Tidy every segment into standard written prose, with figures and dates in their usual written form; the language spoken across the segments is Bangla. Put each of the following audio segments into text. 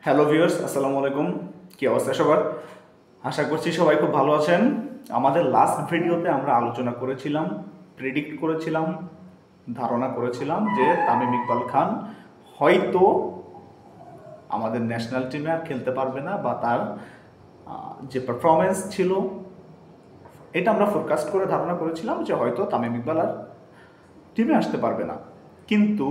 হ্যালো ভিউয়ার্স, আসসালামু আলাইকুম। কি অবস্থা সবার? আশা করছি সবাই খুব ভালো আছেন। আমাদের লাস্ট ভিডিওতে আমরা আলোচনা করেছিলাম, প্রেডিক্ট করেছিলাম, ধারণা করেছিলাম যে তামিম ইকবাল খান হয়তো আমাদের ন্যাশনাল টিমে আর খেলতে পারবে না, বা তার যে পারফরমেন্স ছিল এটা আমরা ফোরকাস্ট করে ধারণা করেছিলাম যে হয়তো তামিম ইকবাল আর টিমে আসতে পারবে না। কিন্তু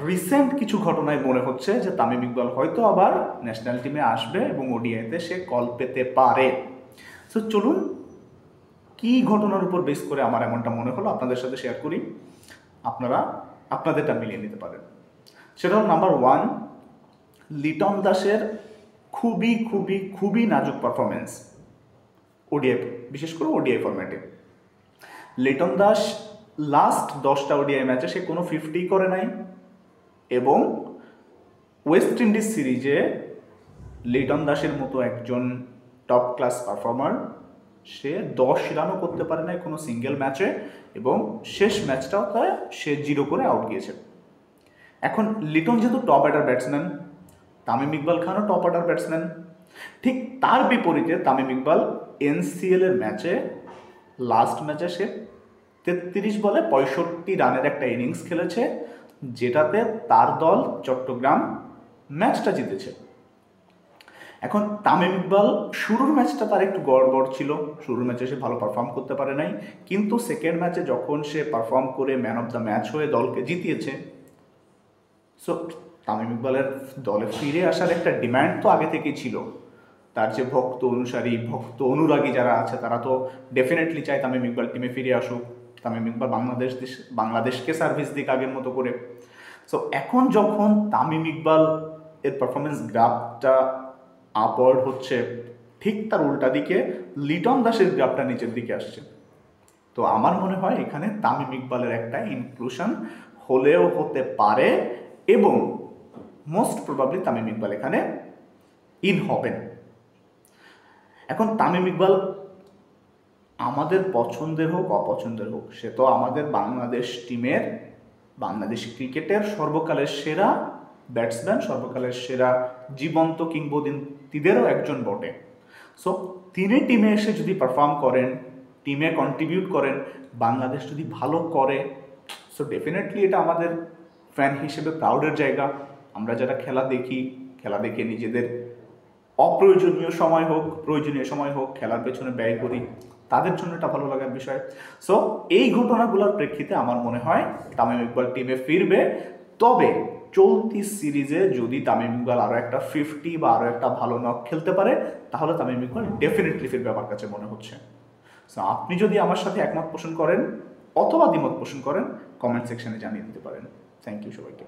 রিসেন্ট কিছু ঘটনায় মনে হচ্ছে যে তামিম ইকবাল হয়তো আবার ন্যাশনাল টিমে আসবে এবং ওডিআইতে সে কল পেতে পারে। সো চলুন, কি ঘটনার উপর বেস করে আমার এমনটা মনে হলো আপনাদের সাথে শেয়ার করি, আপনারা আপনাদেরটা মিলিয়ে নিতে পারেন। সেটা হল নাম্বার ওয়ান, লিটন দাসের খুবই খুবই খুবই নাজুক পারফরমেন্স ওডিআই, বিশেষ করে ওডিআই ফরম্যাটে। লিটন দাস লাস্ট 10টা ওডিআই ম্যাচে সে কোনো 50 করে নাই, এবং ওয়েস্ট ইন্ডিজ সিরিজে লিটন দাসের মতো একজন টপ ক্লাস পারফর্মার সে 10 রানও করতে পারে নাই কোনো সিঙ্গেল ম্যাচে, এবং শেষ ম্যাচটাও সে 0 করে আউট গিয়েছে। এখন লিটন যেহেতু top order batsman, Tamim Iqbal খানও টপ অর্ডার ব্যাটসম্যান, ঠিক তার বিপরীতে তামিম ইকবাল এনসিএল এর ম্যাচে লাস্ট ম্যাচে সে 33 বলে 65 রানের একটা ইনিংস খেলেছে, যেটাতে তার দল চট্টগ্রাম ম্যাচটা জিতেছে। এখন তামিম ইকবাল শুরুর ম্যাচটা তার একটু গড়বড় ছিল, শুরুর ম্যাচে সে ভালো পারফর্ম করতে পারে নাই, কিন্তু সেকেন্ড ম্যাচে যখন সে পারফর্ম করে ম্যান অফ দ্য ম্যাচ হয়ে দলকে জিতিয়েছে, সো তামিম ইকবালের দলে ফিরে আসার একটা ডিম্যান্ড তো আগে থেকেই ছিল। তার যে ভক্ত অনুসারী, ভক্ত অনুরাগী যারা আছে তারা তো ডেফিনেটলি চায় তামিম ইকবাল টিমে ফিরে আসুক, তামিম ইকবাল বাংলাদেশকে সার্ভিস দিক আগের মতো করে। সো এখন যখন তামিম ইকবাল এর পারফরমেন্স গ্রাফটা আপওয়ার্ড হচ্ছে, ঠিক তার উল্টা দিকে লিটন দাসের গ্রাফটা নিচের দিকে আসছে। তো আমার মনে হয় এখানে তামিম ইকবালের একটা ইনক্লুশন হলেও হতে পারে, এবং মোস্ট প্রবাবলি তামিম ইকবাল এখানে ইন হবেন। এখন তামিম ইকবাল আমাদের পছন্দের হোক অপছন্দের হোক, সে তো আমাদের বাংলাদেশ টিমের, বাংলাদেশ ক্রিকেটের সর্বকালের সেরা ব্যাটসম্যান, সর্বকালের সেরা জীবন্ত কিংবদন্তিদেরও একজন বটে। সো তিনি টিমে এসে যদি পারফর্ম করেন, টিমে কন্ট্রিবিউট করেন, বাংলাদেশ যদি ভালো করে, সো ডেফিনেটলি এটা আমাদের ফ্যান হিসেবে প্রাউডের জায়গা। আমরা যারা খেলা দেখি, খেলা দেখে নিজেদের অপ্রয়োজনীয় সময় হোক, প্রয়োজনীয় সময় হোক খেলার পেছনে ব্যয় করি, তাদের জন্য এটা ভালো লাগার বিষয়। সো এই ঘটনাগুলোর প্রেক্ষিতে আমার মনে হয় তামিম ইকবাল টিমে ফিরবে। তবে চলতি সিরিজে যদি তামিম ইকবাল আরও একটা 50 বা আরও একটা ভালো নক খেলতে পারে, তাহলে তামিম ইকবাল ডেফিনেটলি ফিরবে আমার কাছে মনে হচ্ছে। সো আপনি যদি আমার সাথে একমত পোষণ করেন অথবা দ্বিমত পোষণ করেন, কমেন্ট সেকশনে জানিয়ে দিতে পারেন। থ্যাংক ইউ সবাইকে।